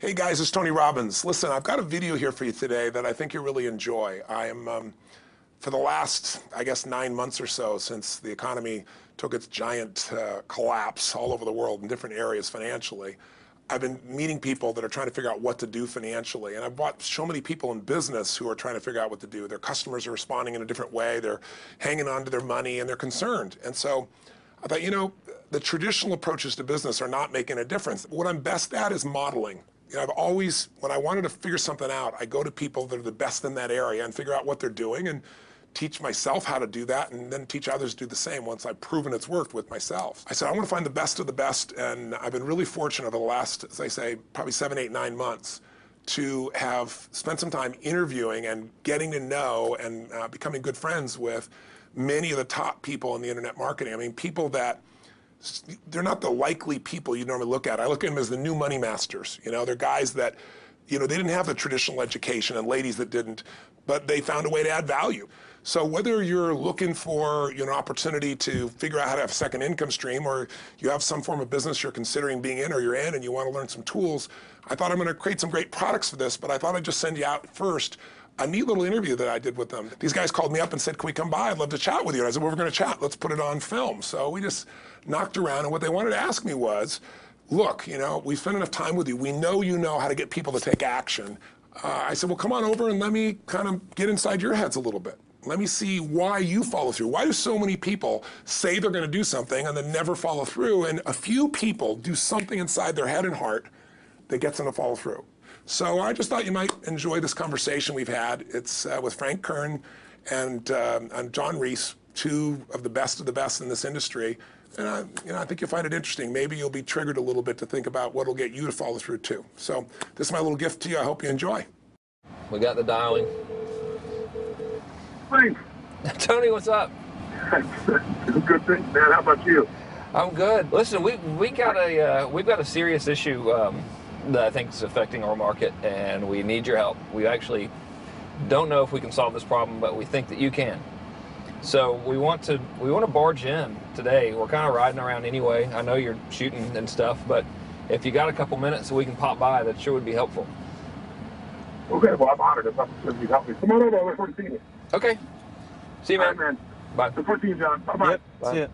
Hey guys, it's Tony Robbins. Listen, I've got a video here for you today that I think you'll really enjoy. I am, for the last, I guess, 9 months or so since the economy took its giant collapse all over the world in different areas financially, I've been meeting people that are trying to figure out what to do financially. And I've watched so many people in business who are trying to figure out what to do. Their customers are responding in a different way. They're hanging on to their money and they're concerned. And so I thought, you know, the traditional approaches to business are not making a difference. What I'm best at is modeling. You know, I've always, when I wanted to figure something out, I go to people that are the best in that area and figure out what they're doing and teach myself how to do that and then teach others to do the same once I've proven it's worked with myself. I said, I want to find the best of the best, and I've been really fortunate over the last, as I say, probably 7, 8, 9 months to have spent some time interviewing and getting to know and becoming good friends with many of the top people in the internet marketing. I mean, people that they're not the likely people you normally look at. I look at them as the new money masters. You know, they're guys that, you know, they didn't have the traditional education and ladies that didn't, but they found a way to add value. So whether you're looking for, you know, an opportunity to figure out how to have a second income stream, or you have some form of business you're considering being in or you're in and you want to learn some tools, I thought I'm going to create some great products for this, but I thought I'd just send you out first a neat little interview that I did with them. These guys called me up and said, can we come by? I'd love to chat with you. And I said, well, we're going to chat. Let's put it on film. So we just knocked around, and what they wanted to ask me was, look, you know, we spent enough time with you. We know you know how to get people to take action. I said, well, come on over and let me kind of get inside your heads a little bit. Let me see why you follow through. Why do so many people say they're going to do something and then never follow through? And a few people do something inside their head and heart that gets them to follow through. So I just thought you might enjoy this conversation we've had. It's with Frank Kern and John Reese, two of the best in this industry. And you know, I think you'll find it interesting. Maybe you'll be triggered a little bit to think about what will get you to follow through too. So this is my little gift to you. I hope you enjoy. We got the dialing. Thanks. Tony, what's up? Good thing, man. How about you? I'm good. Listen, we've got a serious issue that I think is affecting our market, and we need your help. We actually don't know if we can solve this problem, but we think that you can. So we want to barge in today. We're kind of riding around anyway. I know you're shooting and stuff, but if you got a couple minutes so we can pop by, that sure would be helpful. Okay, well, I'm honored if you help me. Come on over. I look forward to seeing you. Okay. See you, man. All right, man. Bye. Look forward to seeing you, John. Bye-bye. Yep, Bye. see ya.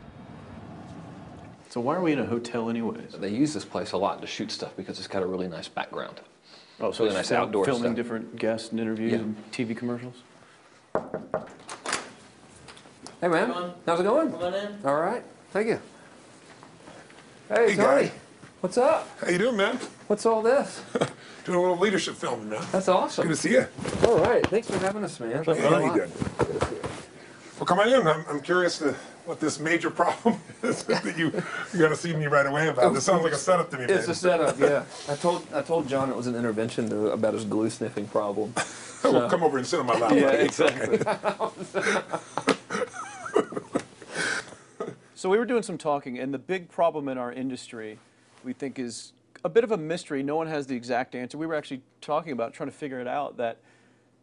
So why are we in a hotel anyways? They use this place a lot to shoot stuff because it's got a really nice background. Oh, so really it's nice outdoor filming stuff. different guests and interviews Yeah. and TV commercials? Hey, man. How's it going? Come on in. All right. Thank you. Hey, Hey, Tony. guy. What's up? How you doing, man? What's all this? Doing a little leadership filming, man. That's awesome. Good to see you. All right. Thanks for having us, man. Yeah, you did. Well, come on in. I'm curious to what this major problem is that you're going to see me right away about. This sounds like a setup to me, It's man. a setup, yeah. I told John it was an intervention about his glue sniffing problem. Well, come over and sit on my lap. Yeah, buddy. exactly. So we were doing some talking, and the big problem in our industry, we think, is a bit of a mystery. No one has the exact answer. We were actually talking about trying to figure it out, that,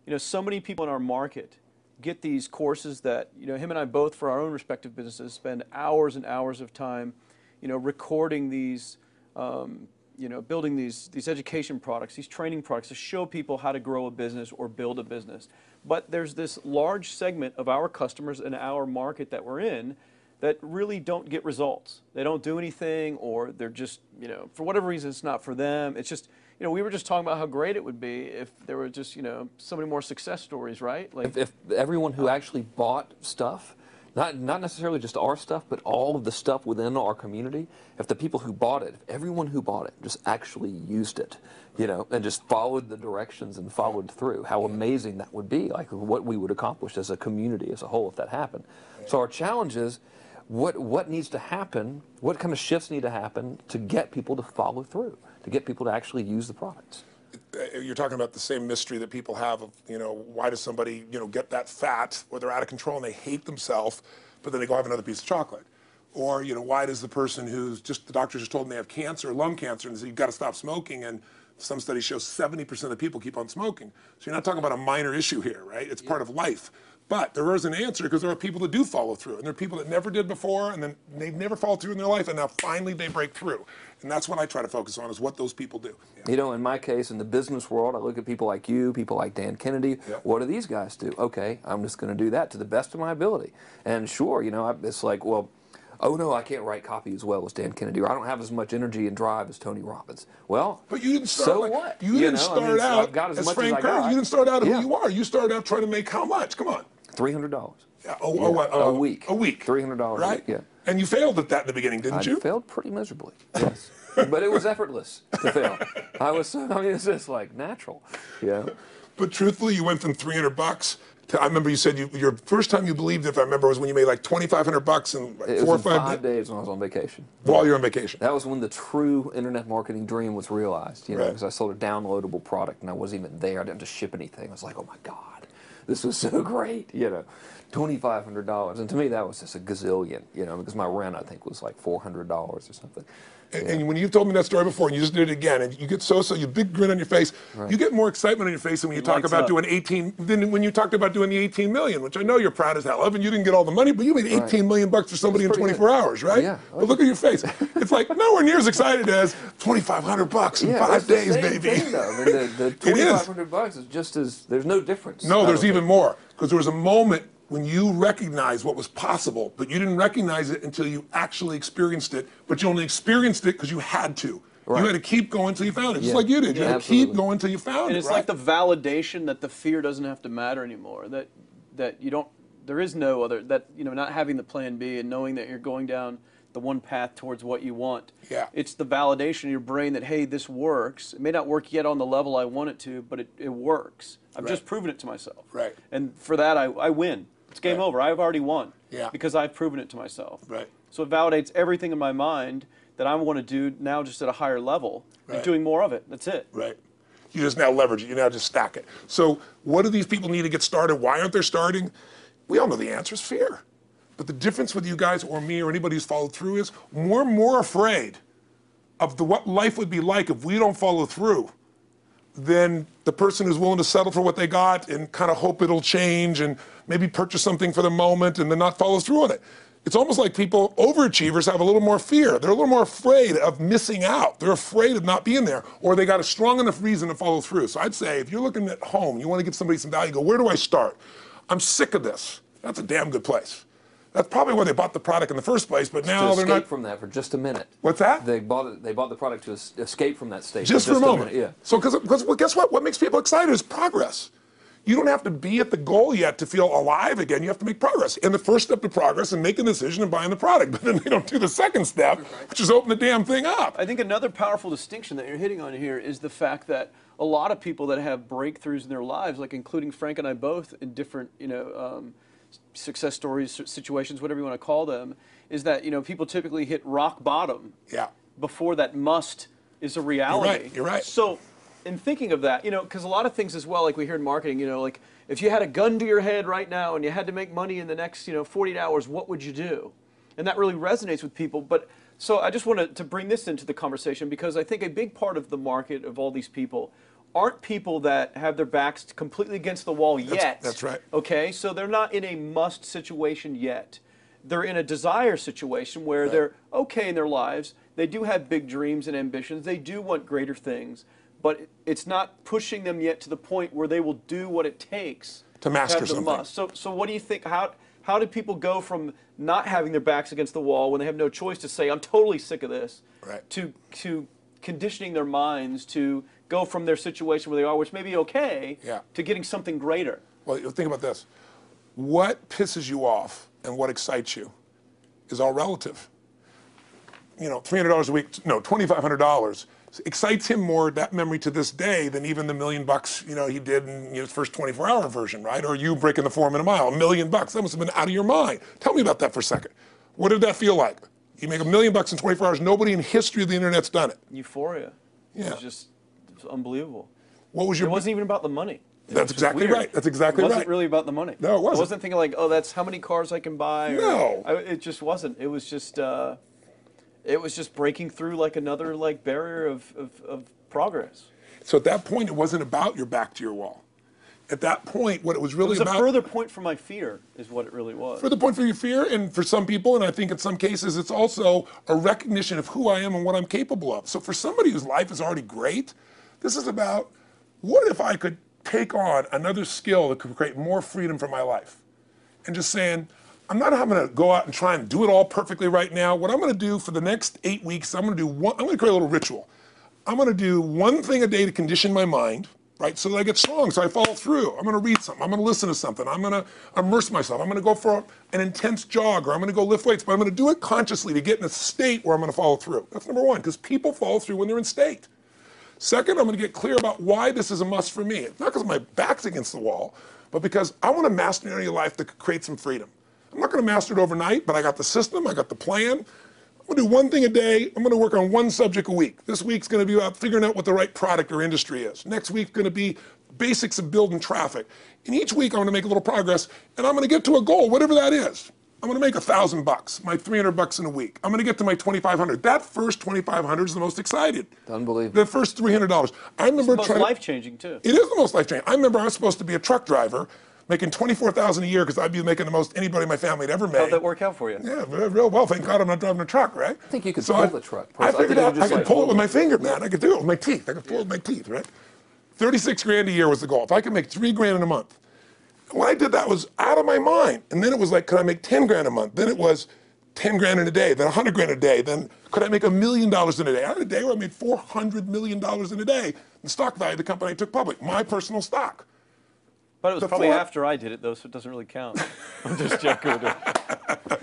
you know, so many people in our market get these courses that, you know, him and I both, for our own respective businesses, spend hours and hours of time, you know, recording these, you know, building these education products, these training products to show people how to grow a business or build a business. But there's this large segment of our customers in our market that we're in that really don't get results. They don't do anything, or they're just, you know, for whatever reason, it's not for them. It's just, you know, we were just talking about how great it would be if there were just, you know, so many more success stories, right? Like, If everyone who actually bought stuff, not necessarily just our stuff, but all of the stuff within our community, if the people who bought it, if everyone who bought it just actually used it, you know, and just followed the directions and followed through, how amazing that would be, like what we would accomplish as a community as a whole if that happened. So our challenge is, what needs to happen, what kind of shifts need to happen to get people to follow through, to get people to actually use the products? You're talking about the same mystery that people have of, you know, why does somebody, you know, get that fat or they're out of control and they hate themselves, but then they go have another piece of chocolate? Or, you know, why does the person who's just, the doctor just told them they have cancer, lung cancer, and said, you've got to stop smoking, and some studies show 70% of the people keep on smoking. So you're not talking about a minor issue here, right? It's part of life. But there is an answer because there are people that do follow through, and there are people that never did before, and then they've never followed through in their life, and now finally they break through. And that's what I try to focus on, is what those people do. Yeah. You know, in my case, in the business world, I look at people like you, people like Dan Kennedy. Yep. What do these guys do? Okay, I'm just going to do that to the best of my ability. And sure, you know, it's like, well, oh no, I can't write copy as well as Dan Kennedy, or I don't have as much energy and drive as Tony Robbins. Well, but you didn't start. so like, what? You didn't know, start so out I've got as much Frank as I Kern. got. You didn't start out Yeah. who you are. You started out trying to make how much? Come on. $300. Yeah, A week. A week. $300 right? a week, yeah. And you failed at that in the beginning, didn't you? I failed pretty miserably, yes. But it was effortless to fail. I mean, it's just like natural, yeah. But truthfully, you went from $300 to, I remember you said your first time you believed, if I remember, was when you made like $2,500 in like It 4 or was in 5 5 days when I was on vacation. While you're on vacation. That was when the true internet marketing dream was realized, you know, Right. because I sold a downloadable product and I wasn't even there. I didn't have to ship anything. I was like, oh my God, this was so great, you know. $2,500, and to me that was just a gazillion, you know, because my rent I think was like $400 or something. And when you've told me that story before, and you just did it again, and you get you big grin on your face. Right. You get more excitement on your face than when you talk lights about up. doing 18. Than when you talked about doing the 18 million, which I know you're proud as hell of, and you didn't get all the money, but you made 18 million bucks for somebody in That's pretty 24 good. hours, right? Yeah. But look at your face. It's like nowhere near as excited as $2,500 in 5 days, it's the same baby. thing, though. I mean, the It is. $2,500 is just as there's no difference. No, I there's don't even think. more. Because there was a moment when you recognized what was possible, but you didn't recognize it until you actually experienced it. But you only experienced it because you had to. Right. You had to keep going until you found it, just Yeah. like you did. You Yeah, had to keep absolutely. going until you found And it, it's right? like the validation that the fear doesn't have to matter anymore. That you don't. There is no other. That, you know, not having the plan B and knowing that you're going down the one path towards what you want. Yeah. It's the validation in your brain that, hey, this works. It may not work yet on the level I want it to, but it works. I've just proven it to myself. Right. And for that, I win. It's game Right. over. I've already won. Yeah. Because I've proven it to myself. Right. So it validates everything in my mind that I want to do now, just at a higher level, and Right. doing more of it. That's it. Right. You just now leverage it. You now just stack it. So what do these people need to get started? Why aren't they starting? We all know the answer is fear. But the difference with you guys or me or anybody who's followed through is we're more afraid of what life would be like if we don't follow through than the person who's willing to settle for what they got and kind of hope it'll change and maybe purchase something for the moment and then not follow through on it. It's almost like people, overachievers, have a little more fear. They're a little more afraid of missing out. They're afraid of not being there, or they got a strong enough reason to follow through. So I'd say if you're looking at home, you want to give somebody some value, go, where do I start? I'm sick of this. That's a damn good place. That's probably why they bought the product in the first place, but now to they're escape not. from that for just a minute. What's that? They bought the product to escape from that state. Just for a moment. minute, yeah. So, because well, guess what? What makes people excited is progress. You don't have to be at the goal yet to feel alive again. You have to make progress. And the first step to progress is making a decision and buying the product. But then they don't do the second step, which is open the damn thing up. I think another powerful distinction that you're hitting on here is the fact that a lot of people that have breakthroughs in their lives, like including Frank and I both in different, success stories, situations, whatever you want to call them, is that, people typically hit rock bottom Yeah. before that must is a reality. You're right. So in thinking of that, because a lot of things as well, like we hear in marketing, like if you had a gun to your head right now and you had to make money in the next, 48 hours, what would you do? And that really resonates with people. But so I just wanted to bring this into the conversation because I think a big part of the market of all these people aren't people that have their backs completely against the wall yet. That's right. Okay, so they're not in a must situation yet. They're in a desire situation where they're okay in their lives. They do have big dreams and ambitions. They do want greater things. But it's not pushing them yet to the point where they will do what it takes To master have the something. must. So what do you think? How do people go from not having their backs against the wall when they have no choice to say, I'm totally sick of this, Right. to conditioning their minds to go from their situation where they are, which may be okay, to getting something greater? Well, think about this. What pisses you off and what excites you is all relative. $300 a week, no, $2,500 excites him more, that memory to this day, than even the $1 million, he did in his first 24-hour version, right? Or you breaking the 4-minute mile, $1 million. That must have been out of your mind. Tell me about that for a second. What did that feel like? You make $1 million in 24 hours. Nobody in history of the internet's done it. Euphoria. Yeah. It was unbelievable. What was your? It wasn't even about the money. That's exactly right. That's exactly right. It right. wasn't really about the money. No, it wasn't. I wasn't thinking like, oh, that's how many cars I can buy. No. It just wasn't. It was just breaking through like another barrier of progress. So at that point, it wasn't about your back to your wall. At that point, what it was really It was about. a further point for my fear, is what it really was. For the point for your fear, and for some people, and I think in some cases, it's also a recognition of who I am and what I'm capable of. So for somebody whose life is already great, this is about, what if I could take on another skill that could create more freedom for my life? And just saying, I'm not going to go out and try and do it all perfectly right now. What I'm going to do for the next 8 weeks, I'm going to create a little ritual. I'm going to do one thing a day to condition my mind, right, so that I get strong, so I follow through. I'm going to read something. I'm going to listen to something. I'm going to immerse myself. I'm going to go for an intense jog, or I'm going to go lift weights, but I'm going to do it consciously to get in a state where I'm going to follow through. That's number one, because people follow through when they're in state. Second, I'm going to get clear about why this is a must for me. It's not because my back's against the wall, but because I want to master an area of life that could create some freedom. I'm not going to master it overnight, but I got the system, I got the plan. I'm going to do one thing a day. I'm going to work on one subject a week. This week's going to be about figuring out what the right product or industry is. Next week's going to be basics of building traffic. And each week I'm going to make a little progress, and I'm going to get to a goal, whatever that is. I'm going to make $1,000, my $300 in a week. I'm going to get to my $2,500. That first $2,500 is the most excited. Unbelievable. The first $300. I remember It's the most life-changing, too. It is the most life-changing. I remember I was supposed to be a truck driver, making $24,000 a year because I'd be making the most anybody in my family had ever made. How'd that work out for you? Yeah, real well. Thank God I'm not driving a truck, right? I think you could pull the truck. I figured out I could like pull it with my finger, man. I could do it with my teeth. I could pull it with my teeth, right? 36 grand a year was the goal. If I could make 3 grand in a month. When I did that, I was out of my mind. And then it was like, could I make 10 grand a month? Then it was 10 grand in a day, then 100 grand a day. Then could I make $1 million in a day? I had a day where I made $400 million in a day. The stock value of the company I took public, my personal stock. But it was probably after I did it, though, so it doesn't really count. I'm just joking.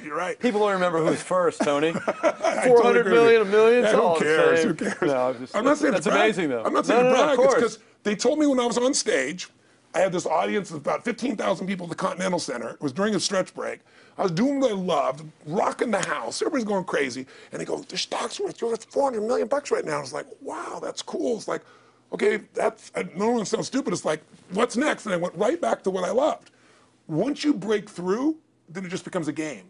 You're right. People don't remember who's first, Tony. 400 million, $1 million. Yeah, who cares? Who cares? No, I'm not saying that's to brag. amazing, though. I'm not saying to brag. Of It's course. because they told me when I was on stage, I had this audience of about 15,000 people at the Continental Center. It was during a stretch break. I was doing what I loved, rocking the house. Everybody's going crazy. And they go, the stock's worth $400 million right now. I was like, wow, that's cool. It's like, okay, no one sounds stupid. It's like, what's next? And I went right back to what I loved. Once you break through, then it just becomes a game.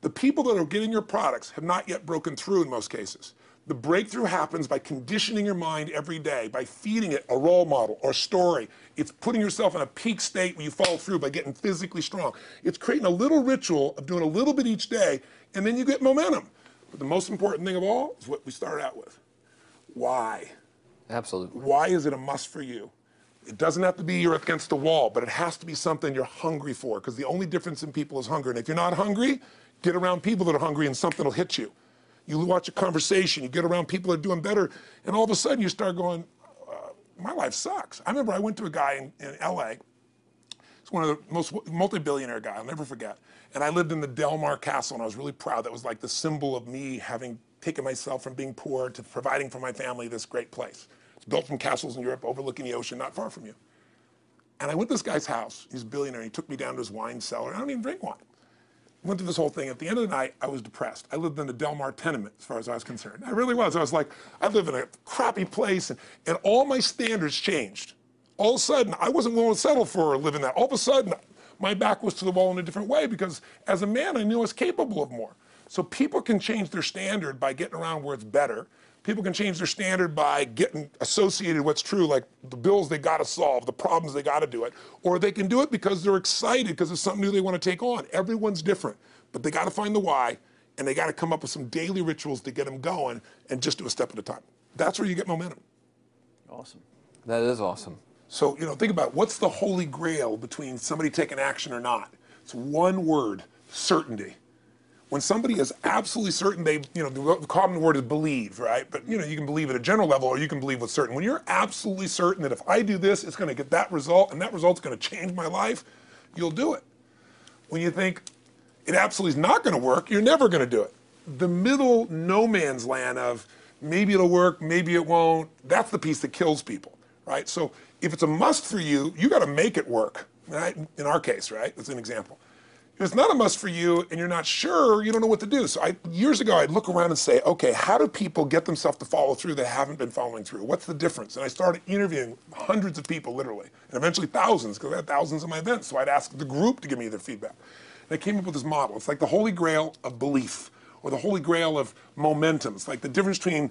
The people that are getting your products have not yet broken through in most cases. The breakthrough happens by conditioning your mind every day, by feeding it a role model or story. It's putting yourself in a peak state where you follow through by getting physically strong. It's creating a little ritual of doing a little bit each day, and then you get momentum. But the most important thing of all is what we started out with. Why? Absolutely. Why is it a must for you? It doesn't have to be you're against the wall, but it has to be something you're hungry for, because the only difference in people is hunger. And if you're not hungry, get around people that are hungry and something will hit you. You watch a conversation, you get around people that are doing better, and all of a sudden you start going, my life sucks. I remember I went to a guy in LA. He's one of the most multi-billionaire guy, I'll never forget. And I lived in the Del Mar Castle, and I was really proud. That was like the symbol of me having taken myself from being poor to providing for my family this great place. It's built from castles in Europe overlooking the ocean, not far from you. And I went to this guy's house. He's a billionaire. He took me down to his wine cellar. I don't even drink wine. Went through this whole thing. At the end of the night, I was depressed. I lived in the Del Mar tenement, as far as I was concerned. I really was. I was like, I live in a crappy place, and all my standards changed. All of a sudden, I wasn't willing to settle for living that. All of a sudden, my back was to the wall in a different way, because as a man, I knew I was capable of more. So people can change their standard by getting around where it's better. People can change their standard by getting associated with what's true, like the bills they got to solve, the problems they got to do it. Or they can do it because they're excited, because it's something new they want to take on. Everyone's different, but they got to find the why, and they got to come up with some daily rituals to get them going, and just do a step at a time. That's where you get momentum. Awesome. That is awesome. So, think about what's the holy grail between somebody taking action or not. It's one word: certainty. When somebody is absolutely certain, the common word is believe, right? But you can believe at a general level, or you can believe with certain. When you're absolutely certain that if I do this, it's going to get that result, and that result's going to change my life, you'll do it. When you think it absolutely is not going to work, you're never going to do it. The middle no man's land of maybe it'll work, maybe it won't, that's the piece that kills people, right? So if it's a must for you, you got to make it work, right? In our case, right? That's an example. If it's not a must for you and you're not sure, you don't know what to do. So years ago, I'd look around and say, okay, how do people get themselves to follow through that haven't been following through? What's the difference? And I started interviewing hundreds of people, literally, and eventually thousands, because I had thousands of my events. So I'd ask the group to give me their feedback. And I came up with this model. It's like the holy grail of belief, or the holy grail of momentum. It's like the difference between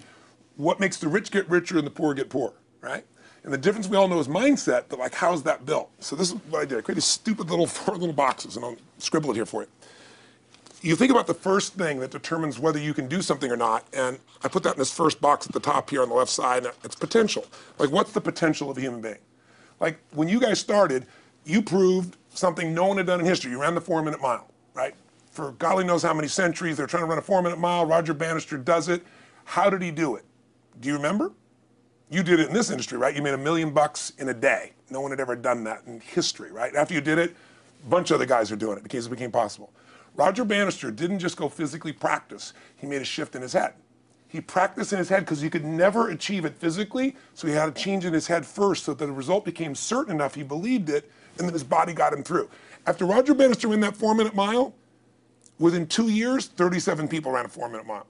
what makes the rich get richer and the poor get poor, right? And the difference we all know is mindset, but like, how's that built? So this is what I did. I created stupid little 4 little boxes, and I'll scribble it here for you. You think about the first thing that determines whether you can do something or not, and I put that in this first box at the top here on the left side, and it's potential. Like, what's the potential of a human being? Like, when you guys started, you proved something no one had done in history. You ran the 4-minute mile, right? For golly knows how many centuries, they're trying to run a 4-minute mile. Roger Bannister does it. How did he do it? Do you remember? You did it in this industry, right? You made $1 million in a day. No one had ever done that in history, right? After you did it, a bunch of other guys are doing it because it became possible. Roger Bannister didn't just go physically practice. He made a shift in his head. He practiced in his head because he could never achieve it physically, so he had to change in his head first so that the result became certain enough he believed it, and then his body got him through. After Roger Bannister ran that 4-minute mile, within 2 years, 37 people ran a 4-minute mile.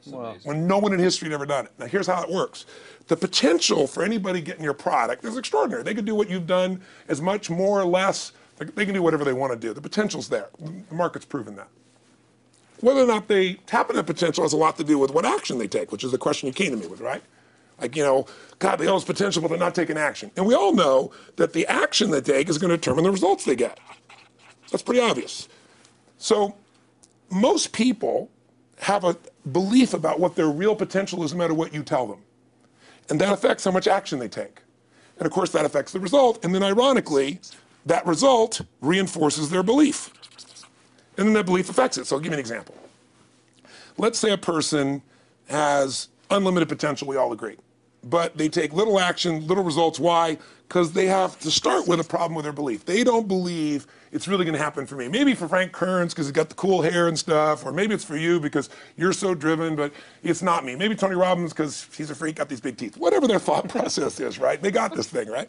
Wow. When no one in history had ever done it. Now here's how it works. The potential for anybody getting your product is extraordinary. They could do what you've done as much, more or less. They can do whatever they want to do. The potential's there. The market's proven that. Whether or not they tap into that potential has a lot to do with what action they take, which is the question you came to me with, right? Like, you know, God, they all have potential, but they're not taking action. And we all know that the action they take is going to determine the results they get. That's pretty obvious. So most people have a belief about what their real potential is no matter what you tell them. And that affects how much action they take. And of course that affects the result. And then ironically, that result reinforces their belief. And then that belief affects it. So I'll give you an example. Let's say a person has unlimited potential, we all agree. But they take little action, little results. Why? Because they have to start with a problem with their belief. They don't believe it's really going to happen for me. Maybe for Frank Kearns because he's got the cool hair and stuff, or maybe it's for you because you're so driven, but it's not me. Maybe Tony Robbins because he's a freak, got these big teeth. Whatever their thought process is, right? They got this thing, right?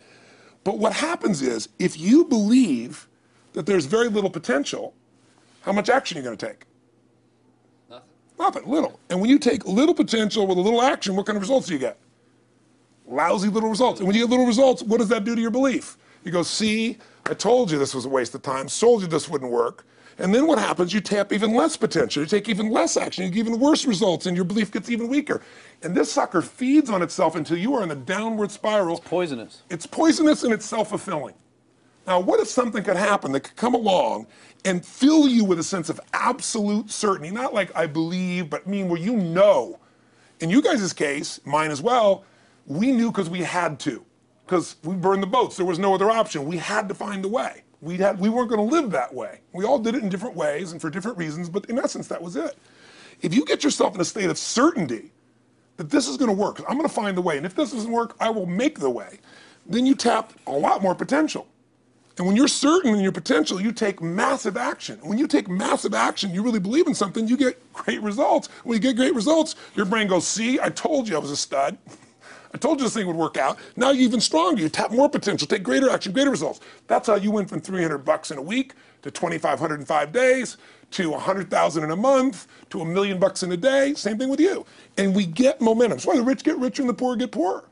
But what happens is, if you believe that there's very little potential, how much action are you going to take? Nothing. Nothing, little. And when you take little potential with a little action, what kind of results do you get? Lousy little results. And when you get little results, what does that do to your belief? You go, see, I told you this was a waste of time, told you this wouldn't work. And then what happens? You tap even less potential. You take even less action. You get even worse results, and your belief gets even weaker. And this sucker feeds on itself until you are in the downward spiral. It's poisonous. It's poisonous and it's self-fulfilling. Now, what if something could happen that could come along and fill you with a sense of absolute certainty? Not like I believe, but mean where you know. In you guys' case, mine as well, we knew because we had to. Because we burned the boats. There was no other option. We had to find a way. We weren't going to live that way. We all did it in different ways and for different reasons, but in essence, that was it. If you get yourself in a state of certainty that this is going to work, I'm going to find the way, and if this doesn't work, I will make the way, then you tap a lot more potential. And when you're certain in your potential, you take massive action. When you take massive action, you really believe in something, you get great results. When you get great results, your brain goes, see, I told you I was a stud. I told you this thing would work out. Now you're even stronger. You tap more potential, take greater action, greater results. That's how you went from $300 in a week to $2,500 in 5 days to $100,000 in a month to $1 million in a day. Same thing with you. And we get momentum. That's why the rich get richer and the poor get poorer.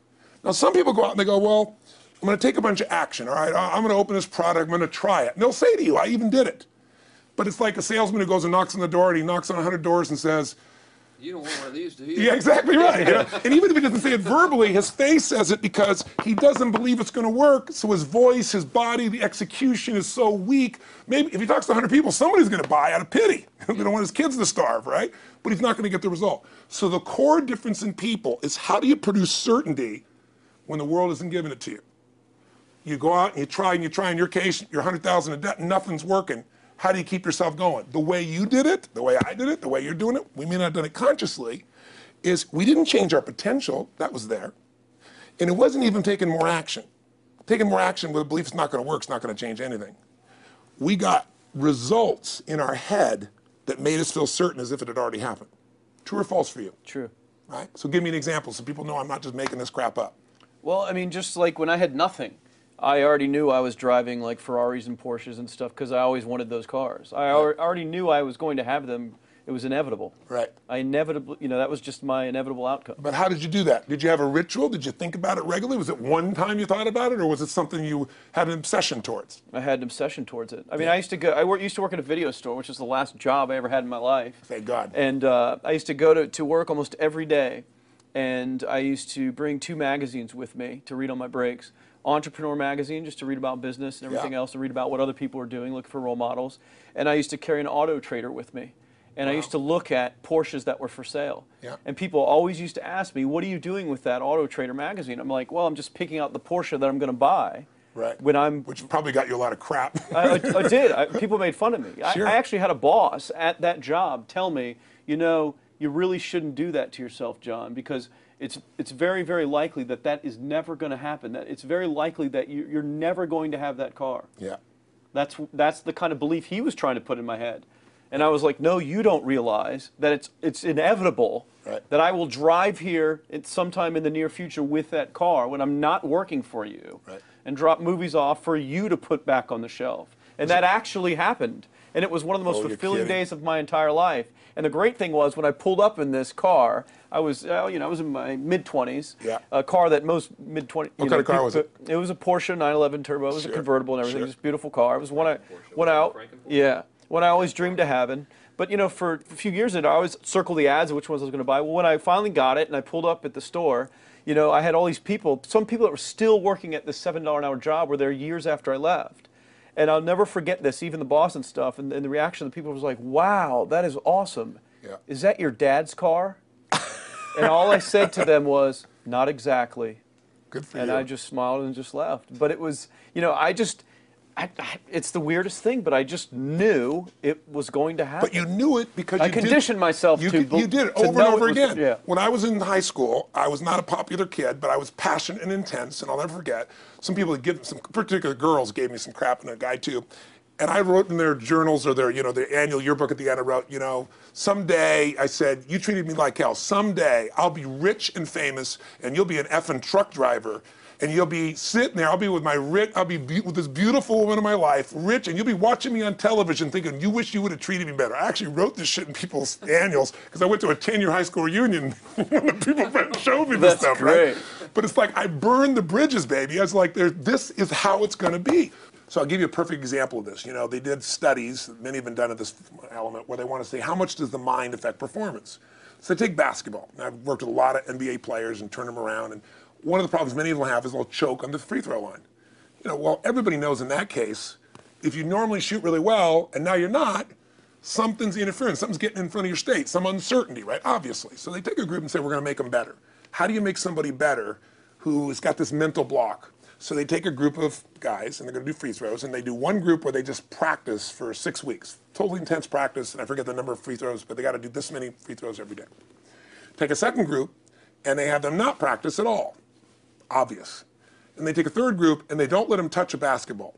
Now some people go out and they go, well, I'm going to take a bunch of action. All right, I'm going to open this product. I'm going to try it. And they'll say to you, I even did it. But it's like a salesman who goes and knocks on the door, and he knocks on 100 doors and says, You don't want one of these, do you? yeah, exactly right. You know? And even if he doesn't say it verbally, his face says it because he doesn't believe it's going to work. So his voice, his body, the execution is so weak. Maybe if he talks to 100 people, somebody's going to buy out of pity. They don't want his kids to starve, right? But he's not going to get the result. So the core difference in people is how do you produce certainty when the world isn't giving it to you? You go out and you try. In your case, you're 100,000 in debt, nothing's working. How do you keep yourself going? The way you did it, the way I did it, the way you're doing it, we may not have done it consciously, is we didn't change our potential, that was there. And it wasn't even taking more action. Taking more action with a belief it's not going to work, it's not going to change anything. We got results in our head that made us feel certain as if it had already happened. True or false for you? True. Right? So give me an example so people know I'm not just making this crap up. Well, I mean, just like when I had nothing, I already knew I was driving like Ferraris and Porsches and stuff because I always wanted those cars. I already knew I was going to have them. It was inevitable. Right. I inevitably, that was just my inevitable outcome. But how did you do that? Did you have a ritual? Did you think about it regularly? Was it one time you thought about it, or was it something you had an obsession towards? I had an obsession towards it. I mean, I used to work at a video store, which was the last job I ever had in my life. Thank God. And I used to go to work almost every day. and I used to bring 2 magazines with me to read on my breaks. Entrepreneur magazine, just to read about business and everything else, and read about what other people are doing, look for role models. And I used to carry an Auto Trader with me. And I used to look at Porsches that were for sale. And people always used to ask me, what are you doing with that Auto Trader magazine? I'm like, well, I'm just picking out the Porsche that I'm going to buy. Which probably got you a lot of crap. I did. People made fun of me. I actually had a boss at that job tell me, you know, you really shouldn't do that to yourself, John, because it's very, very likely that that is never going to happen. That it's very likely that you're never going to have that car. That's the kind of belief he was trying to put in my head. And I was like, no, you don't realize that it's inevitable that I will drive here sometime in the near future with that car when I'm not working for you and drop movies off for you to put back on the shelf. And that actually happened. And it was one of the most fulfilling days of my entire life. And the great thing was when I pulled up in this car, I was, you know, I was in my mid-20s. A car that most mid-20s. What kind of car was it? It was a Porsche 911 Turbo. It was a convertible and everything. It was a beautiful car. It was one I always dreamed of having. But, you know, for a few years, I always circled the ads of which ones I was going to buy. Well, when I finally got it and I pulled up at the store, you know, I had all these people, some people that were still working at this $7 an hour job were there years after I left. And I'll never forget this, even the boss and stuff, and the reaction of the people was like, wow, that is awesome. Is that your dad's car? And all I said to them was, not exactly. Good for you. And I just smiled and just left. But it was, you know, it's the weirdest thing, but I just knew it was going to happen. But you knew it because I conditioned myself to you did it over and over again. When I was in high school, I was not a popular kid, but I was passionate and intense, and I'll never forget. Some people, some particular girls gave me some crap, and a guy too. And I wrote in their journals or their, you know, their annual yearbook at the end, I wrote, you know, someday, I said, you treated me like hell. Someday, I'll be rich and famous, and you'll be an effing truck driver. And you'll be sitting there, I'll be with with this beautiful woman of my life, rich, and you'll be watching me on television thinking, you wish you would have treated me better. I actually wrote this shit in people's annuals because I went to a 10-year high school reunion when the people showed me this stuff, right? But it's like, I burned the bridges, baby. I was like, this is how it's gonna be. So I'll give you a perfect example of this. You know, they did studies, many have been done at this element, where they want to say, how much does the mind affect performance? So take basketball. Now, I've worked with a lot of NBA players and turned them around, and one of the problems many of them have is they'll choke on the free throw line. You know, well, everybody knows in that case, if you normally shoot really well and now you're not, something's interfering, something's getting in front of your state, some uncertainty, right? Obviously. So they take a group and say, we're going to make them better. How do you make somebody better who's got this mental block? So they take a group of guys and they're going to do free throws, and they do one group where they just practice for 6 weeks. Totally intense practice, and I forget the number of free throws, but they got to do this many free throws every day. Take a second group, and they have them not practice at all. Obvious. And they take a third group and they don't let them touch a basketball.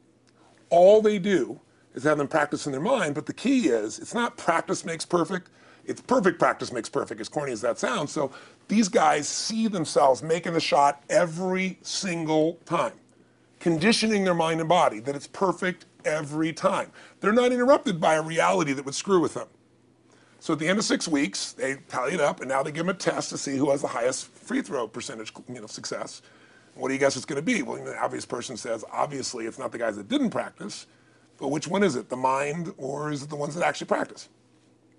All they do is have them practice in their mind, but the key is, it's not practice makes perfect, it's perfect practice makes perfect, as corny as that sounds. So these guys see themselves making the shot every single time, conditioning their mind and body that it's perfect every time. They're not interrupted by a reality that would screw with them. So at the end of 6 weeks, they tally it up, and now they give them a test to see who has the highest free throw percentage, you know, success. What do you guess it's going to be? Well, the obvious person says, obviously, it's not the guys that didn't practice, but which one is it? The mind, or is it the ones that actually practice?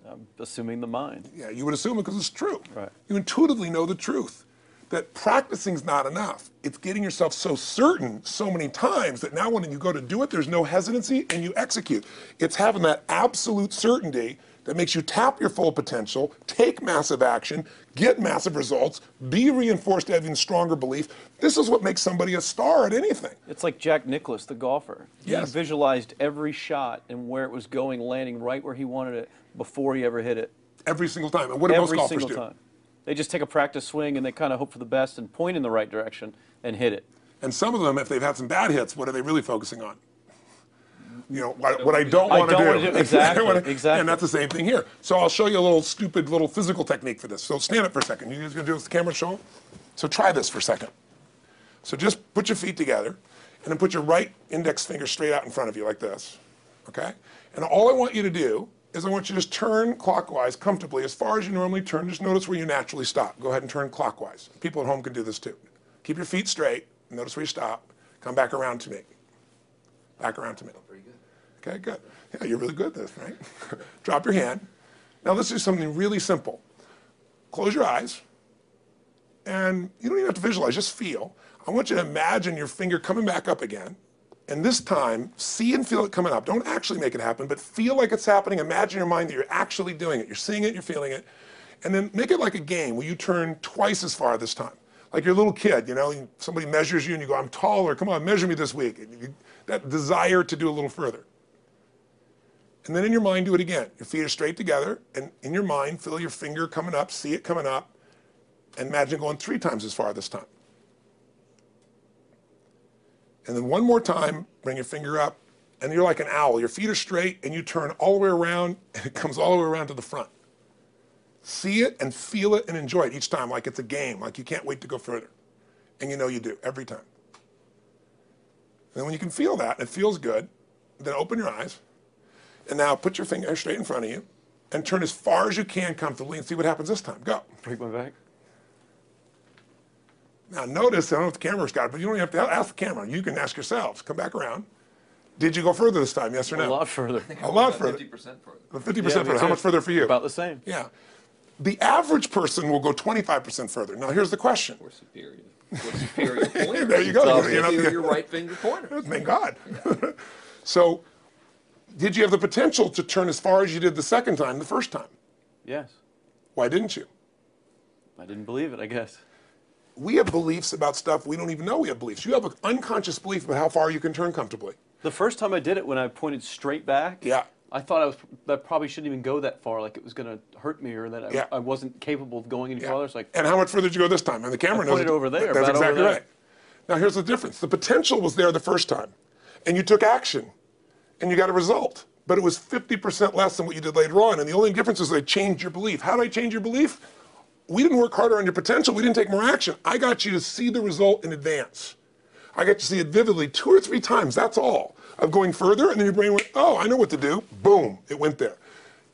I'm assuming the mind. Yeah, you would assume it because it's true. Right. You intuitively know the truth, that practicing's not enough. It's getting yourself so certain so many times that now when you go to do it, there's no hesitancy, and you execute. It's having that absolute certainty that makes you tap your full potential, take massive action, get massive results, be reinforced having stronger belief. This is what makes somebody a star at anything. It's like Jack Nicklaus, the golfer. He visualized every shot and where it was going, landing right where he wanted it before he ever hit it. Every single time. And what do most golfers do? Every single time. They just take a practice swing and they kind of hope for the best and point in the right direction and hit it. And some of them, if they've had some bad hits, what are they really focusing on? You know, what I don't want to do. Exactly. And that's the same thing here. So I'll show you a little stupid little physical technique for this. So stand up for a second. You guys gonna do this with the camera show? So try this for a second. So just put your feet together and then put your right index finger straight out in front of you like this, okay? And all I want you to do is I want you to just turn clockwise comfortably as far as you normally turn. Just notice where you naturally stop. Go ahead and turn clockwise. People at home can do this too. Keep your feet straight. Notice where you stop. Come back around to me. Back around to me. Okay, good. Yeah, you're really good at this, right? Drop your hand. Now let's do something really simple. Close your eyes And you don't even have to visualize, just feel. I want you to imagine your finger coming back up again. And this time, see and feel it coming up. Don't actually make it happen, but feel like it's happening. Imagine in your mind that you're actually doing it. You're seeing it, you're feeling it. And then make it like a game where you turn twice as far this time. Like you're a little kid, you know, somebody measures you and you go, I'm taller, come on, measure me this week. And that desire to do a little further. And then in your mind, do it again. Your feet are straight together, and in your mind, feel your finger coming up, see it coming up, and imagine going 3 times as far this time. And then one more time, bring your finger up, and you're like an owl. Your feet are straight, and you turn all the way around, and it comes all the way around to the front. See it and feel it and enjoy it each time like it's a game, like you can't wait to go further. And you know you do, every time. And then when you can feel that, and it feels good, then open your eyes. And now put your finger straight in front of you and turn as far as you can comfortably and see what happens this time. Go. Break my back. Now notice, I don't know if the camera's got it, but you don't even have to ask the camera. You can ask yourselves. Come back around. Did you go further this time, yes or no? A lot further. A lot further. 50% further. 50% further. How much further for you? About the same. Yeah. The average person will go 25% further. Now here's the question. Or superior. Or superior pointer. There you go. It's superior right finger pointer. Thank God. So, did you have the potential to turn as far as you did the second time, the first time? Yes. Why didn't you? I didn't believe it, I guess. We have beliefs about stuff we don't even know we have beliefs. You have an unconscious belief about how far you can turn comfortably. The first time I did it, when I pointed straight back, Yeah. I thought I probably shouldn't even go that far, like it was going to hurt me, or that Yeah. I wasn't capable of going any farther. It's like, And how much further did you go this time? And the camera knows pointed over there, That's about exactly over there. right. Now here's the difference. The potential was there the first time, and you took action, and you got a result. But it was 50% less than what you did later on. And the only difference is they changed your belief. How did I change your belief? We didn't work harder on your potential. We didn't take more action. I got you to see the result in advance. I got you to see it vividly 2 or 3 times, that's all. Of going further, and then your brain went, oh, I know what to do. Boom, it went there.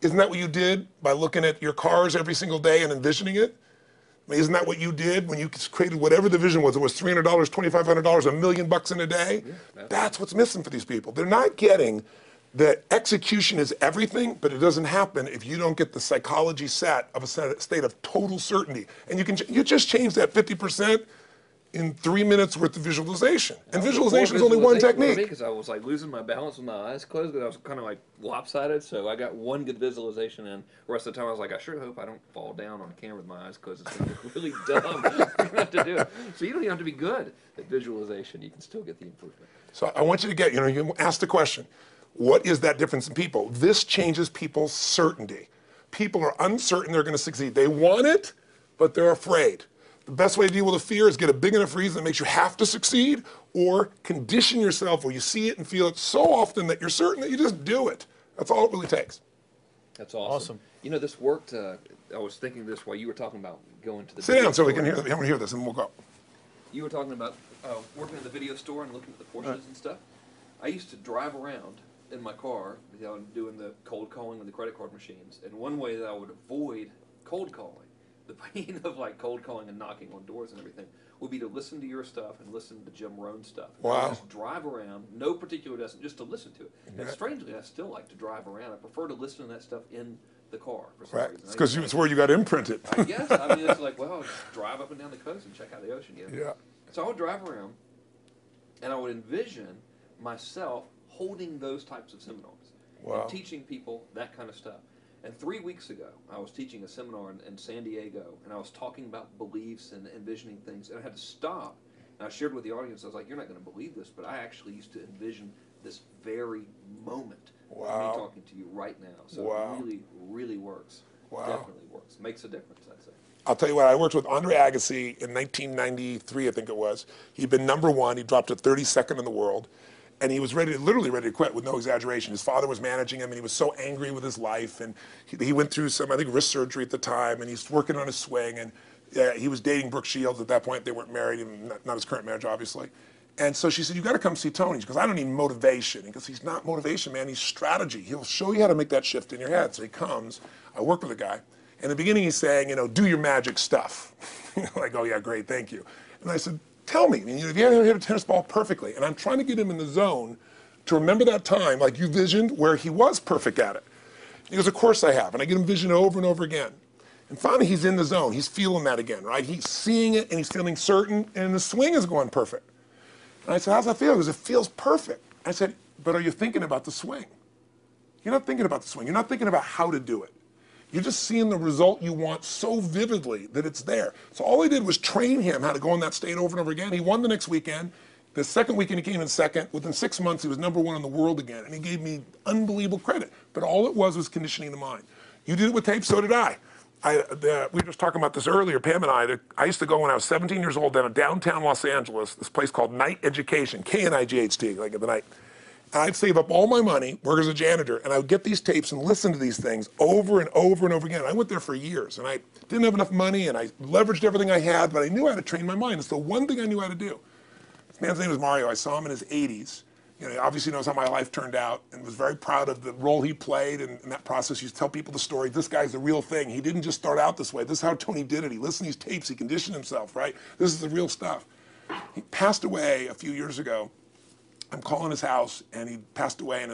Isn't that what you did by looking at your cars every single day and envisioning it? I mean, isn't that what you did when you created whatever the vision was? It was $300, $2,500, $1 million in a day? Yeah, that's what's missing for these people. They're not getting that execution is everything, but it doesn't happen if you don't get the psychology set of a state of total certainty. And you just change that 50% in 3 minutes worth of visualization. And visualization is only one technique. Because I was like losing my balance with my eyes closed, because I was kind of like lopsided. So I got one good visualization in. The rest of the time I was like, I sure hope I don't fall down on camera with my eyes closed. It's going to look really dumb. I'm going to do it. So you don't even have to be good at visualization. You can still get the improvement. So I want you to get, you ask the question, what is that difference in people? This changes people's certainty. People are uncertain they're going to succeed. They want it, but they're afraid. The best way to deal with a fear is get a big enough reason that makes you have to succeed, or condition yourself where you see it and feel it so often that you're certain that you just do it. That's all it really takes. That's awesome. You know, this worked. I was thinking this while you were talking about going to the Sit down so we can hear this, and we'll go. You were talking about working in the video store and looking at the Porsches and stuff. I used to drive around in my car, doing the cold calling with the credit card machines. And one way that I would avoid cold calling, the pain of like cold calling and knocking on doors and everything, would be to listen to your stuff and listen to Jim Rohn's stuff. Wow. Just drive around, no particular destination, just to listen to it. And strangely, I still like to drive around. I prefer to listen to that stuff in the car for some reason. It's because it's where you got imprinted. I guess. I mean, it's like, well, just drive up and down the coast and check out the ocean. Yeah. So I would drive around, and I would envision myself holding those types of seminars and teaching people that kind of stuff. And 3 weeks ago, I was teaching a seminar in San Diego, and I was talking about beliefs and envisioning things, and I had to stop. And I shared with the audience, I was like, you're not going to believe this, but I actually used to envision this very moment of me talking to you right now. So it really, really works. Definitely works. Makes a difference, I'd say. I'll tell you what, I worked with Andre Agassi in 1993, I think it was. He'd been #1. He dropped to 32nd in the world. And he was literally ready to quit with no exaggeration. His father was managing him, and he was so angry with his life. And he went through some, I think, wrist surgery at the time, and he's working on his swing. And he was dating Brooke Shields at that point. They weren't married, even not his current marriage, obviously. And so she said, you got to come see Tony. She goes, I don't need motivation. He goes, he's not motivation, man. He's strategy. He'll show you how to make that shift in your head. So he comes. I work with the guy. In the beginning, he's saying, do your magic stuff. Like, oh, yeah, great, thank you. And I said, tell me, if you ever hit a tennis ball perfectly, and I'm trying to get him in the zone to remember that time, like you visioned, where he was perfect at it. He goes, of course I have, and I get him vision over and over again. And finally, he's in the zone. He's feeling that again, right? He's seeing it, and he's feeling certain, and the swing is going perfect. And I said, how's that feel? He goes, it feels perfect. I said, but are you thinking about the swing? You're not thinking about the swing. You're not thinking about how to do it. You're just seeing the result you want so vividly that it's there. So all I did was train him how to go in that state over and over again. He won the next weekend. The second weekend, he came in second. Within 6 months, he was #1 in the world again, and he gave me unbelievable credit. But all it was conditioning the mind. You did it with tape, so did I. We were just talking about this earlier, Pam and I used to go when I was 17 years old down to downtown Los Angeles, this place called Night Education, K-N-I-G-H-T, like at the night. And I'd save up all my money, work as a janitor, and I would get these tapes and listen to these things over and over and over again. I went there for years, and I didn't have enough money, and I leveraged everything I had, but I knew how to train my mind. It's the one thing I knew how to do. This man's name was Mario. I saw him in his 80s. You know, he obviously knows how my life turned out and was very proud of the role he played in that process. He used to tell people the story. This guy's the real thing. He didn't just start out this way. This is how Tony did it. He listened to these tapes. He conditioned himself, right? This is the real stuff. He passed away a few years ago. I'm calling his house, and he passed away, and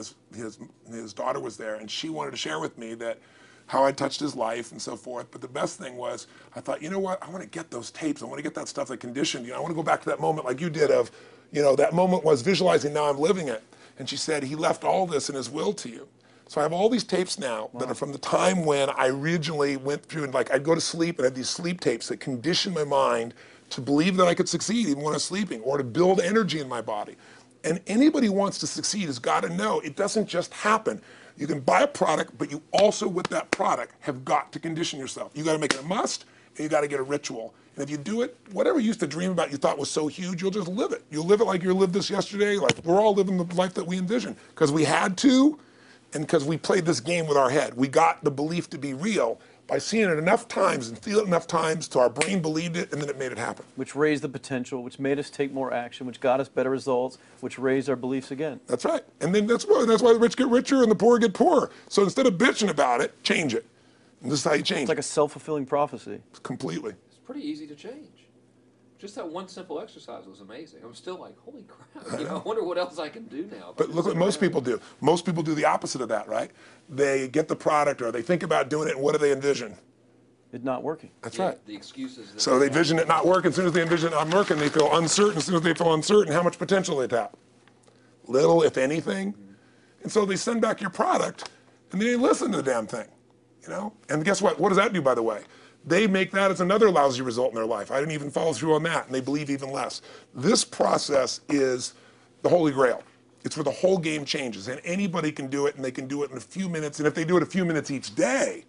his daughter was there, and she wanted to share with me that how I touched his life and so forth. But the best thing was, I thought, you know what? I want to get those tapes. I want to get that stuff that conditioned. You know, I want to go back to that moment like you did of, you know, that moment was visualizing, now I'm living it. And she said, he left all this in his will to you. So I have all these tapes now that are from the time when I originally went through, and like I'd go to sleep and I had these sleep tapes that conditioned my mind to believe that I could succeed even when I was sleeping, or to build energy in my body. And anybody who wants to succeed has got to know it doesn't just happen. You can buy a product, but you also, with that product, have got to condition yourself. You got to make it a must, and you got to get a ritual. And if you do it, whatever you used to dream about you thought was so huge, you'll just live it. You'll live it like you lived this yesterday. Like we're all living the life that we envisioned because we had to, and because we played this game with our head. We got the belief to be real by seeing it enough times and feel it enough times till our brain believed it, and then it made it happen. Which raised the potential, which made us take more action, which got us better results, which raised our beliefs again. That's right. And then that's why the rich get richer and the poor get poorer. So instead of bitching about it, change it. And this is how you change it. It's like a self-fulfilling prophecy. Completely. It's pretty easy to change. Just that one simple exercise was amazing. I'm still like, holy crap, you know, I wonder what else I can do now. But look what most people do. Most people do the opposite of that, right? They get the product or they think about doing it, and what do they envision? It not working. That's right. The excuses. So they envision it not working. As soon as they envision it not working, they feel uncertain. As soon as they feel uncertain, how much potential they tap? Little, if anything. And so they send back your product, and they didn't listen to the damn thing, you know? And guess what? What does that do, by the way? They make that as another lousy result in their life. I didn't even follow through on that, and they believe even less. This process is the Holy Grail. It's where the whole game changes, and anybody can do it, and they can do it in a few minutes. And if they do it a few minutes each day,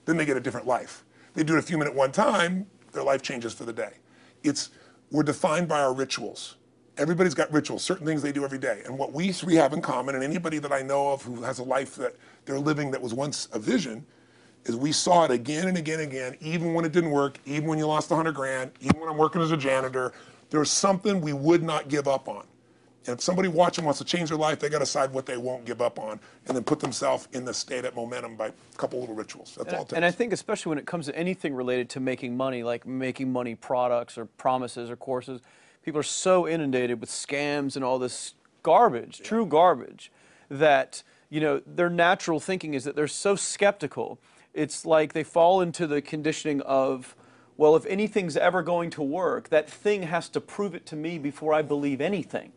then they get a different life. They do it a few minutes one time, their life changes for the day. We're defined by our rituals. Everybody's got rituals, certain things they do every day. And what we three have in common, and anybody that I know of who has a life that they're living that was once a vision, is we saw it again and again and again, even when it didn't work, even when you lost 100 grand, even when I'm working as a janitor, there was something we would not give up on. And if somebody watching wants to change their life, they got to decide what they won't give up on, and then put themselves in the state of momentum by a couple little rituals. That's all it takes. And I think especially when it comes to anything related to making money, like making money products or promises or courses, people are so inundated with scams and all this garbage, true garbage, that, you know, their natural thinking is that they're so skeptical. It's like they fall into the conditioning of, well, if anything's ever going to work, that thing has to prove it to me before I believe anything.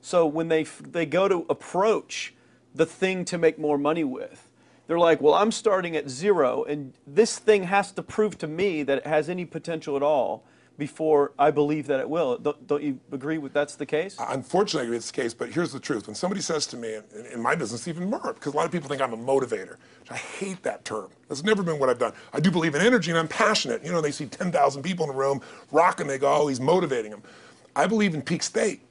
So when they go to approach the thing to make more money with, they're like, well, I'm starting at zero, and this thing has to prove to me that it has any potential at all before I believe that it will. Don't you agree with that's the case? Unfortunately, I agree it's the case, but here's the truth. When somebody says to me, in my business even more, because a lot of people think I'm a motivator. I hate that term. That's never been what I've done. I do believe in energy, and I'm passionate. You know, they see 10,000 people in a room rocking, they go, oh, he's motivating them. I believe in peak state.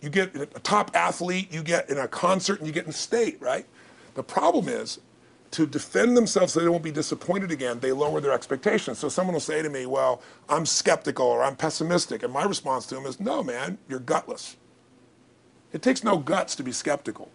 You get a top athlete, you get in a concert, and you get in state, right? The problem is, to defend themselves so they won't be disappointed again, they lower their expectations. So someone will say to me, well, I'm skeptical or I'm pessimistic. And my response to them is, no, man, you're gutless. It takes no guts to be skeptical.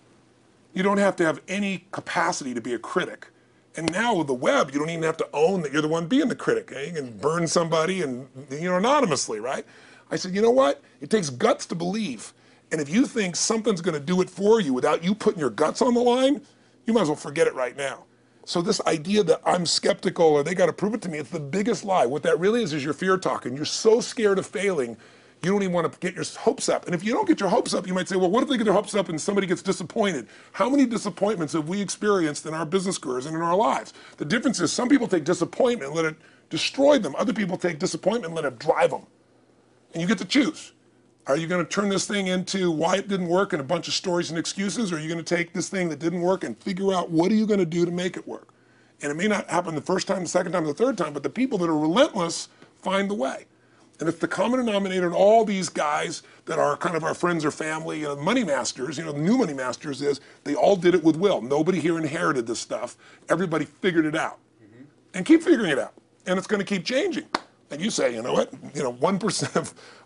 You don't have to have any capacity to be a critic. And now with the web, you don't even have to own that you're the one being the critic. You can burn somebody and, you know, anonymously, right? I said, you know what? It takes guts to believe. And if you think something's going to do it for you without you putting your guts on the line, you might as well forget it right now. So this idea that I'm skeptical or they got to prove it to me, it's the biggest lie. What that really is your fear talking. You're so scared of failing, you don't even want to get your hopes up. And if you don't get your hopes up, you might say, well, what if they get their hopes up and somebody gets disappointed? How many disappointments have we experienced in our business careers and in our lives? The difference is some people take disappointment and let it destroy them. Other people take disappointment and let it drive them. And you get to choose. Are you going to turn this thing into why it didn't work and a bunch of stories and excuses, or are you going to take this thing that didn't work and figure out what are you going to do to make it work? And it may not happen the first time, the second time, the third time, but the people that are relentless find the way. And it's the common denominator in all these guys that are kind of our friends or family, money masters, the new money masters is they all did it with will. Nobody here inherited this stuff. Everybody figured it out. And keep figuring it out. And it's going to keep changing. And you say, you know what, 1%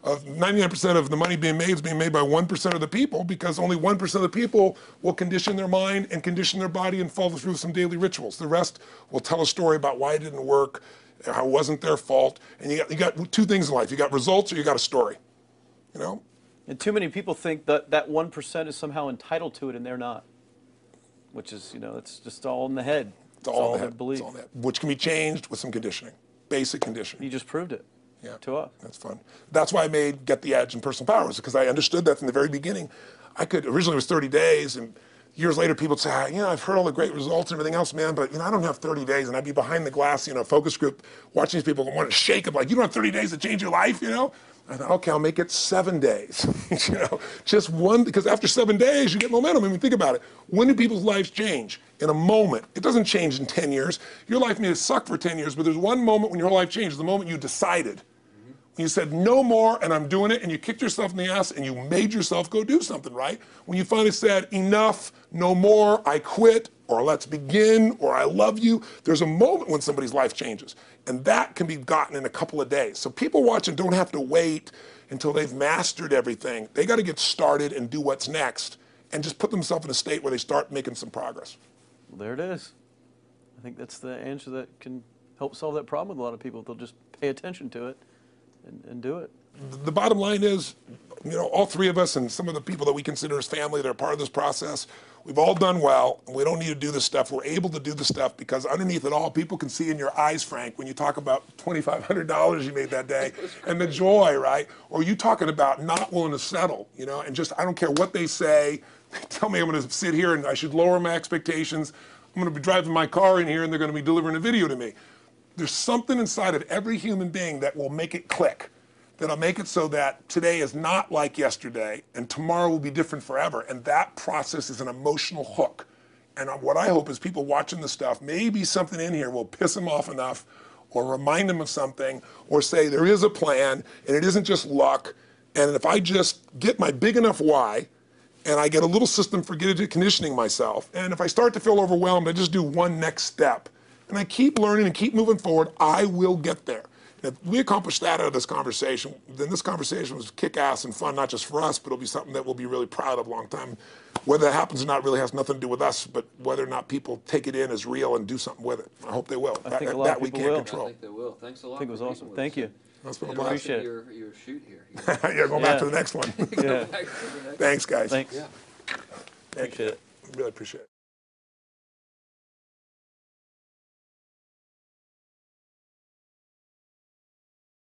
of 99% of the money being made is being made by 1% of the people, because only 1% of the people will condition their mind and condition their body and follow through some daily rituals. The rest will tell a story about why it didn't work, how it wasn't their fault. And you got two things in life. You got results or you got a story, And too many people think that that 1% is somehow entitled to it, and they're not. Which is, it's just all in the head. It's all in the they believe. It's all in the head, which can be changed with some conditioning. Basic conditioning. You just proved it to us. That's fun. That's why I made Get the Edge and Personal Power, because I understood that from the very beginning. Originally it was 30 days, and years later people would say, I've heard all the great results and everything else, man, but I don't have 30 days, and I'd be behind the glass, focus group, watching these people want to shake them, like, you don't have 30 days to change your life, I thought, okay, I'll make it 7 days, just one, because after 7 days, you get momentum. I mean, think about it. When do people's lives change? In a moment. It doesn't change in 10 years. Your life may have sucked for 10 years, but there's one moment when your whole life changed, the moment you decided. When you said, no more, and I'm doing it, and you kicked yourself in the ass, and you made yourself go do something, right? When you finally said, enough, no more, I quit, or let's begin, or I love you, there's a moment when somebody's life changes. And that can be gotten in a couple of days. So people watching don't have to wait until they've mastered everything. They got to get started and do what's next, and just put themselves in a state where they start making some progress. Well, there it is. I think that's the answer that can help solve that problem with a lot of people. They'll just pay attention to it and do it. The bottom line is, all three of us and some of the people that we consider as family that are part of this process, we've all done well, and we don't need to do this stuff. We're able to do the stuff because underneath it all, people can see in your eyes, Frank, when you talk about $2,500 you made that day and the joy, right? Or you talking about not willing to settle, and just, I don't care what they say. They tell me I'm going to sit here and I should lower my expectations. I'm going to be driving my car in here and they're going to be delivering a video to me. There's something inside of every human being that will make it click. That'll make it so that today is not like yesterday and tomorrow will be different forever. And that process is an emotional hook. And what I hope is people watching this stuff, maybe something in here will piss them off enough or remind them of something or say there is a plan and it isn't just luck. And if I just get my big enough why and I get a little system for conditioning myself, and if I start to feel overwhelmed, I just do one next step. And I keep learning and keep moving forward, I will get there. If we accomplish that out of this conversation, then this conversation was kick-ass and fun, not just for us, but it'll be something that we'll be really proud of a long time. Whether that happens or not really has nothing to do with us, but whether or not people take it in as real and do something with it. I hope they will. I think a lot of people will. I think they will. Thanks a lot. I think it was awesome. Thank you. That's been a And blast. appreciate it. your shoot here. Yeah, going back to the next one. Yeah. Thanks, guys. Thanks. Yeah. Thank you. Appreciate it. Really appreciate it.